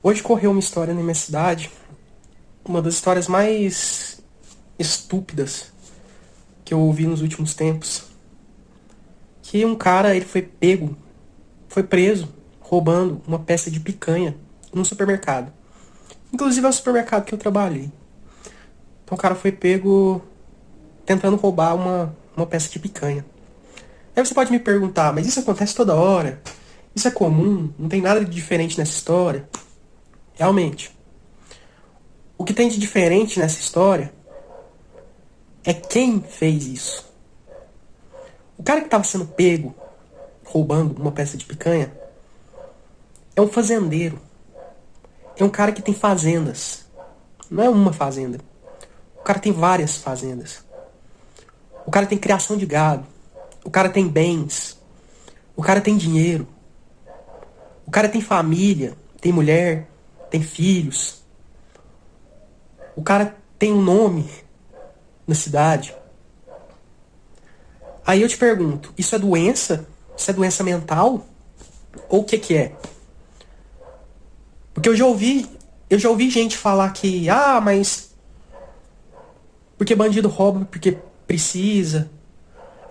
Hoje correu uma história na minha cidade, uma das histórias mais estúpidas que eu ouvi nos últimos tempos, que um cara, ele foi preso roubando uma peça de picanha num supermercado. Inclusive é o supermercado que eu trabalhei. Então o cara foi pego tentando roubar uma peça de picanha. Aí você pode me perguntar, mas isso acontece toda hora? Isso é comum? Não tem nada de diferente nessa história? Realmente. O que tem de diferente nessa história é quem fez isso. O cara que estava sendo pego roubando uma peça de picanha é um fazendeiro. É um cara que tem fazendas. Não é uma fazenda. O cara tem várias fazendas. O cara tem criação de gado. O cara tem bens. O cara tem dinheiro. O cara tem família, tem mulher, tem filhos. O cara tem um nome na cidade. Aí eu te pergunto, isso é doença? Isso é doença mental? Ou o que que é? Porque eu já ouvi gente falar que, mas porque bandido rouba porque precisa.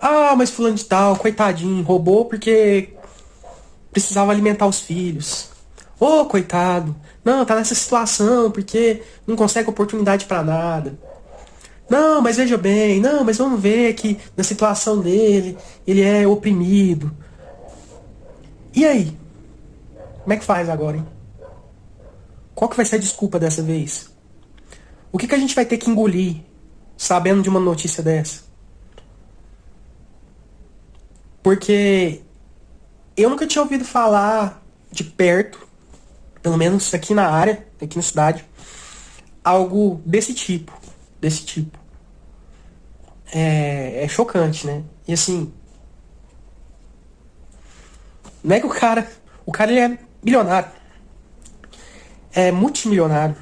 Ah, mas fulano de tal, coitadinho, roubou porque precisava alimentar os filhos. Ô, coitado. Não, tá nessa situação porque não consegue oportunidade pra nada. Não, mas veja bem, não, mas vamos ver que na situação dele, ele é oprimido. E aí? Como é que faz agora, hein? Qual que vai ser a desculpa dessa vez? O que que a gente vai ter que engolir sabendo de uma notícia dessa? Porque eu nunca tinha ouvido falar de perto, pelo menos aqui na área, aqui na cidade, algo desse tipo. Desse tipo. É chocante, né? E assim, não é que o cara ele é milionário, é multimilionário.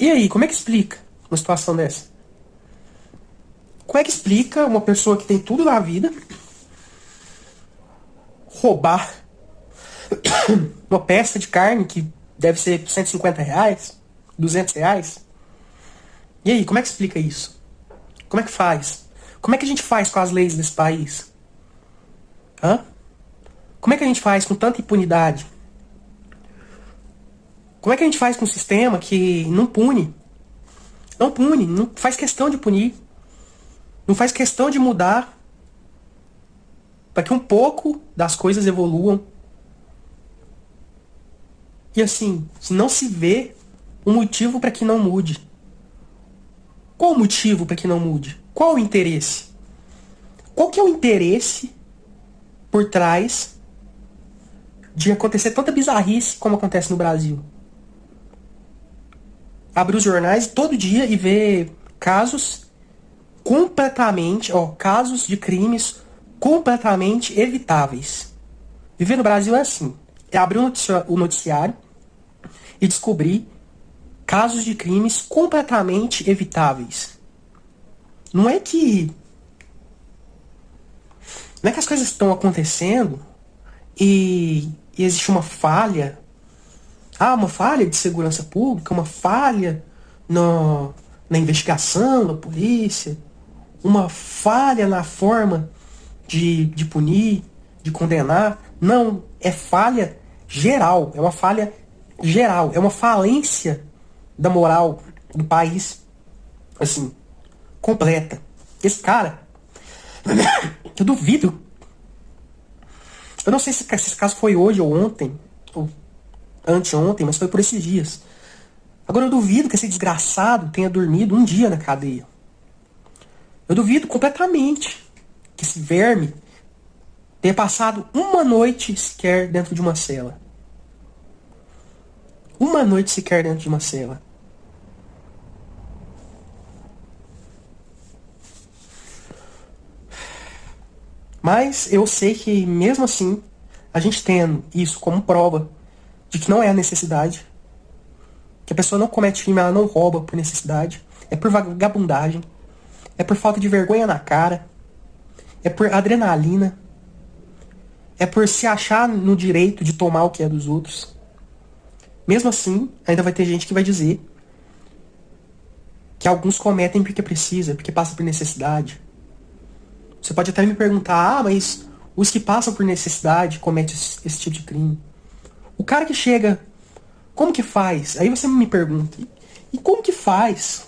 E aí, como é que explica uma situação dessa? Como é que explica uma pessoa que tem tudo na vida roubar uma peça de carne que deve ser R$ 150, R$ 200? E aí, como é que explica isso? Como é que faz? Como é que a gente faz com as leis desse país? Hã? Como é que a gente faz com tanta impunidade? Como é que a gente faz com um sistema que não pune? Não pune, não faz questão de punir, não faz questão de mudar para que um pouco das coisas evoluam. E assim, não se vê um motivo para que não mude. Qual o motivo para que não mude? Qual o interesse? Qual que é o interesse por trás de acontecer tanta bizarrice como acontece no Brasil? Abrir os jornais todo dia e ver casos completamente, casos de crimes completamente evitáveis. Viver no Brasil é assim. É abrir o noticiário e descobrir casos de crimes completamente evitáveis. Não é que as coisas estão acontecendo e existe uma falha. Uma falha de segurança pública, uma falha na investigação, na polícia, uma falha na forma de punir, de condenar. Não, é falha geral, é uma falha geral, é uma falência da moral do país, assim, completa. Esse cara, eu duvido, eu não sei se esse caso foi hoje ou ontem, ou anteontem, mas foi por esses dias. Agora eu duvido que esse desgraçado tenha dormido um dia na cadeia. Eu duvido completamente que esse verme tenha passado uma noite sequer dentro de uma cela. Uma noite sequer dentro de uma cela. Mas eu sei que mesmo assim, a gente tendo isso como prova de que não é a necessidade, que a pessoa não comete crime, ela não rouba por necessidade, é por vagabundagem, é por falta de vergonha na cara, é por adrenalina. é por se achar no direito de tomar o que é dos outros. Mesmo assim, ainda vai ter gente que vai dizer que alguns cometem porque precisa, porque passa por necessidade. Você pode até me perguntar, mas os que passam por necessidade cometem esse tipo de crime. O cara que chega, como que faz? Aí você me pergunta, e como que faz?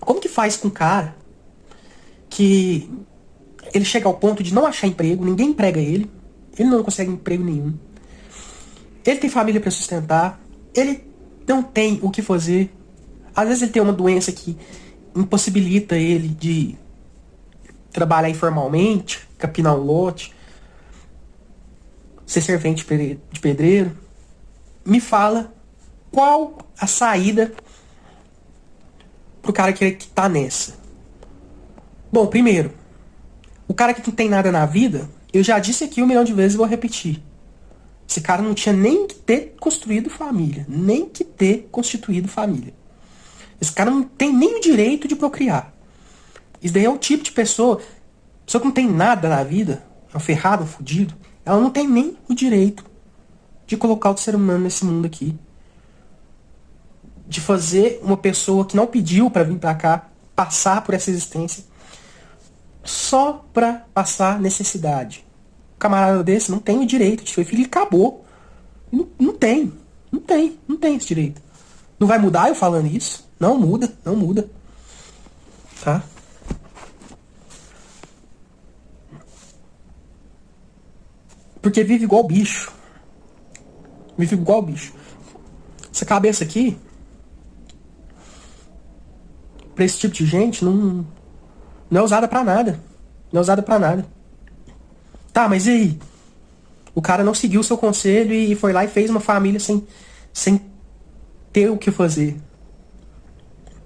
Como que faz com um cara que ele chega ao ponto de não achar emprego, ninguém emprega ele não consegue emprego nenhum. Ele tem família para sustentar, ele não tem o que fazer. Às vezes ele tem uma doença que impossibilita ele de trabalhar informalmente, capinar um lote, ser servente de pedreiro. Me fala qual a saída pro cara que tá nessa. Bom, primeiro, o cara que não tem nada na vida, eu já disse aqui 1 milhão de vezes e vou repetir. Esse cara não tinha nem que ter construído família, nem que ter constituído família. Esse cara não tem nem o direito de procriar. Isso daí é o tipo de pessoa que não tem nada na vida, é um ferrado, um fudido, ela não tem nem o direito de colocar o ser humano nesse mundo aqui. De fazer uma pessoa que não pediu pra vir pra cá passar por essa existência só pra passar necessidade. Um camarada desse não tem o direito de ser filho e acabou. Não tem esse direito. Não vai mudar eu falando isso? Não muda, não muda. Tá? Porque vive igual bicho. Vive igual bicho. Essa cabeça aqui, pra esse tipo de gente, não é usada pra nada. Não é usada pra nada. Tá, mas e aí? O cara não seguiu o seu conselho e foi lá e fez uma família sem ter o que fazer.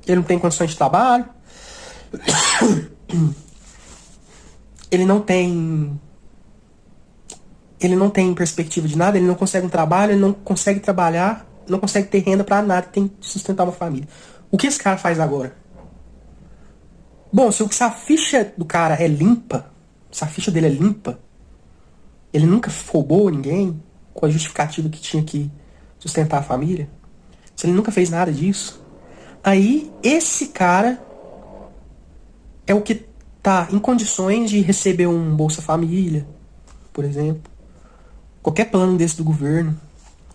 Ele não tem condições de trabalho. Ele não tem perspectiva de nada, ele não consegue um trabalho, ele não consegue trabalhar, não consegue ter renda pra nada, tem que sustentar uma família. O que esse cara faz agora? Bom, se a ficha do cara é limpa, se a ficha dele é limpa, ele nunca roubou ninguém com a justificativa que tinha que sustentar a família, se ele nunca fez nada disso, aí esse cara é o que tá em condições de receber um Bolsa Família, por exemplo. Qualquer plano desse do governo.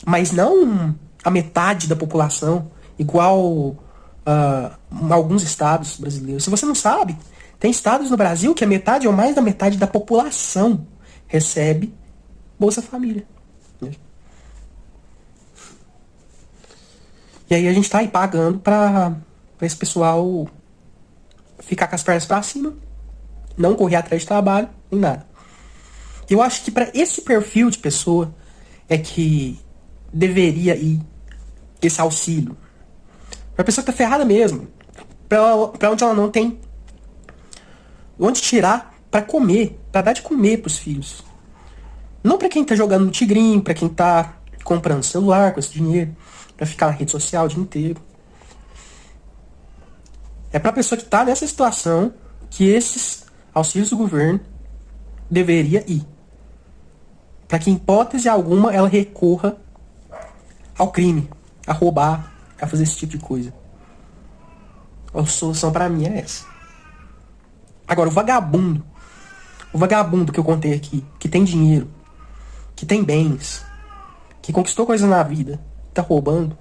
Mas não a metade da população, igual alguns estados brasileiros. Se você não sabe, tem estados no Brasil que a metade ou mais da metade da população recebe Bolsa Família. E aí a gente tá aí pagando pra esse pessoal ficar com as pernas pra cima, não correr atrás de trabalho, nem nada. Eu acho que para esse perfil de pessoa é que deveria ir esse auxílio. Pra pessoa que tá ferrada mesmo. Pra onde ela não tem onde tirar pra comer, pra dar de comer pros filhos. Não pra quem tá jogando no tigrinho, pra quem tá comprando celular com esse dinheiro, pra ficar na rede social o dia inteiro. É pra pessoa que tá nessa situação que esses auxílios do governo deveria ir. Para que, em hipótese alguma, ela recorra ao crime, a roubar, a fazer esse tipo de coisa. A solução para mim é essa. Agora, o vagabundo que eu contei aqui, que tem dinheiro, que tem bens, que conquistou coisas na vida, tá roubando.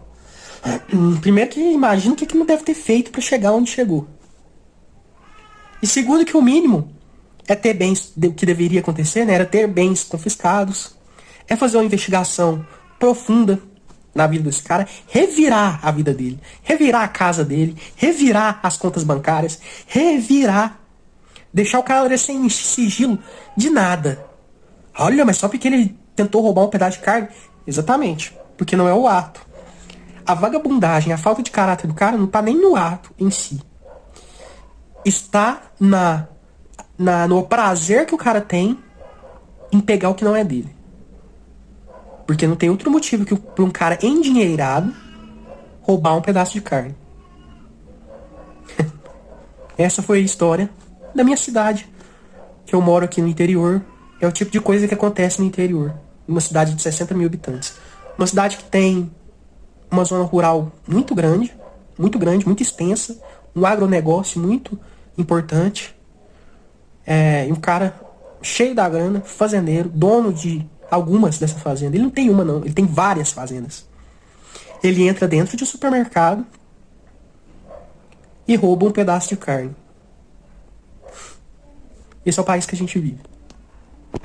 Primeiro que imagina o que não deve ter feito para chegar onde chegou. E segundo que o mínimo é ter bens, o que deveria acontecer, né? Era ter bens confiscados. É fazer uma investigação profunda na vida desse cara. Revirar a vida dele. Revirar a casa dele. Revirar as contas bancárias. Revirar. Deixar o cara sem sigilo de nada. Olha, mas só porque ele tentou roubar um pedaço de carne? Exatamente. Porque não é o ato. A vagabundagem, a falta de caráter do cara não tá nem no ato em si. Está no prazer que o cara tem em pegar o que não é dele. Porque não tem outro motivo que para um cara endinheirado roubar um pedaço de carne. Essa foi a história da minha cidade. Que eu moro aqui no interior É o tipo de coisa que acontece no interior, numa cidade de 60 mil habitantes. Uma cidade que tem uma zona rural muito extensa, um agronegócio muito importante, e um cara cheio da grana, fazendeiro, dono de algumas dessas fazendas. Ele não tem uma, não, ele tem várias fazendas. Ele entra dentro de um supermercado e rouba um pedaço de carne. Esse é o país que a gente vive.